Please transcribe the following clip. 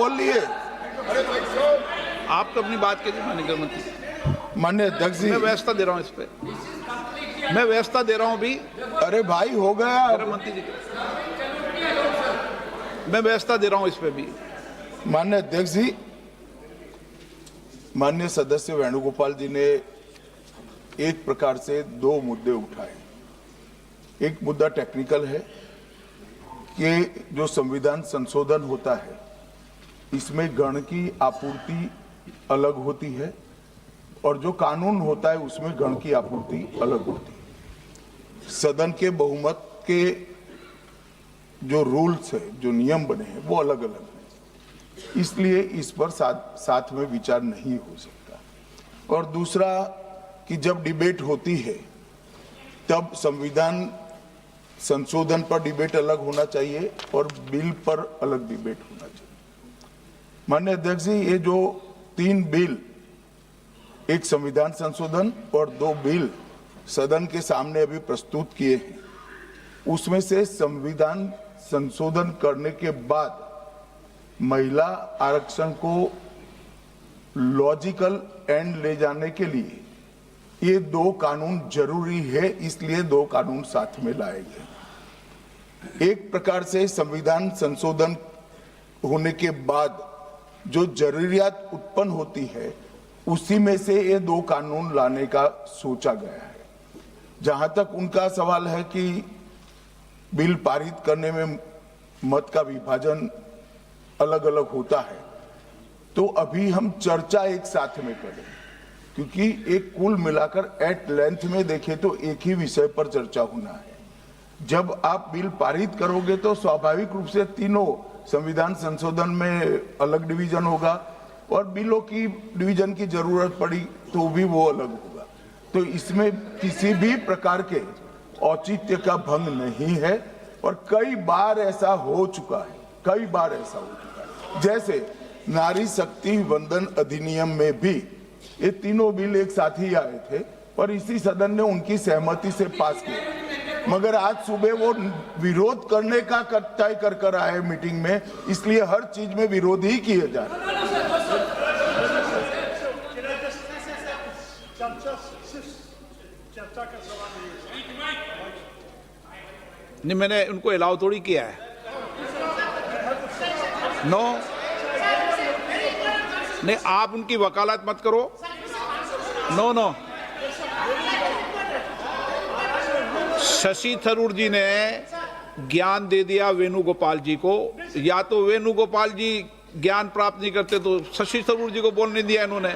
बोल लिए। आप तो अपनी बात कीजिए माननीय गृह मंत्री। माननीय अध्यक्ष जी, मैं व्यवस्था दे रहा हूँ इस पे, मैं व्यवस्था दे रहा हूँ अभी। अरे भाई हो गया। गृह मंत्री जी, मैं व्यवस्था दे रहा हूँ इस पे भी। माननीय अध्यक्ष जी, माननीय सदस्य वेणुगोपाल जी ने एक प्रकार से दो मुद्दे उठाए। एक मुद्दा टेक्निकल है कि जो संविधान संशोधन होता है इसमें गण की आपूर्ति अलग होती है और जो कानून होता है उसमें गण की आपूर्ति अलग होती है। सदन के बहुमत के जो रूल्स है, जो नियम बने हैं, वो अलग अलग हैं, इसलिए इस पर साथ में विचार नहीं हो सकता। और दूसरा कि जब डिबेट होती है तब संविधान संशोधन पर डिबेट अलग होना चाहिए और बिल पर अलग डिबेट होना चाहिए। माननीय अध्यक्ष जी, ये जो 3 बिल, एक संविधान संशोधन और 2 बिल सदन के सामने अभी प्रस्तुत किए हैं, उसमें से संविधान संशोधन करने के बाद महिला आरक्षण को लॉजिकल एंड ले जाने के लिए ये 2 कानून जरूरी है, इसलिए 2 कानून साथ में लाए गए। एक प्रकार से संविधान संशोधन होने के बाद जो जरूरियात उत्पन्न होती है उसी में से ये 2 कानून लाने का सोचा गया है। जहां तक उनका सवाल है कि बिल पारित करने में मत का विभाजन अलग अलग होता है, तो अभी हम चर्चा एक साथ में करें, क्योंकि एक कुल मिलाकर एट लेंथ में देखें तो एक ही विषय पर चर्चा होना है। जब आप बिल पारित करोगे तो स्वाभाविक रूप से तीनों संविधान संशोधन में अलग डिवीजन होगा और बिलों की डिवीजन की जरूरत पड़ी तो भी वो अलग होगा। तो इसमें किसी भी प्रकार के औचित्य का भंग नहीं है और कई बार ऐसा हो चुका है, कई बार ऐसा हो चुका है। जैसे नारी शक्ति वंदन अधिनियम में भी ये तीनों बिल एक साथ ही आए थे और इसी सदन ने उनकी सहमति से पास किया, मगर आज सुबह वो विरोध करने का तय कर आए मीटिंग में, इसलिए हर चीज में विरोध ही किए जा रहे हैं। नहीं, मैंने उनको अलाउ थोड़ी किया है। नो, नहीं, आप उनकी वकालत मत करो। नो नो, शशि थरूर जी ने ज्ञान दे दिया वेणुगोपाल जी को, या तो वेणुगोपाल जी ज्ञान प्राप्त नहीं करते तो शशि थरूर जी को बोलने दिया इन्होंने।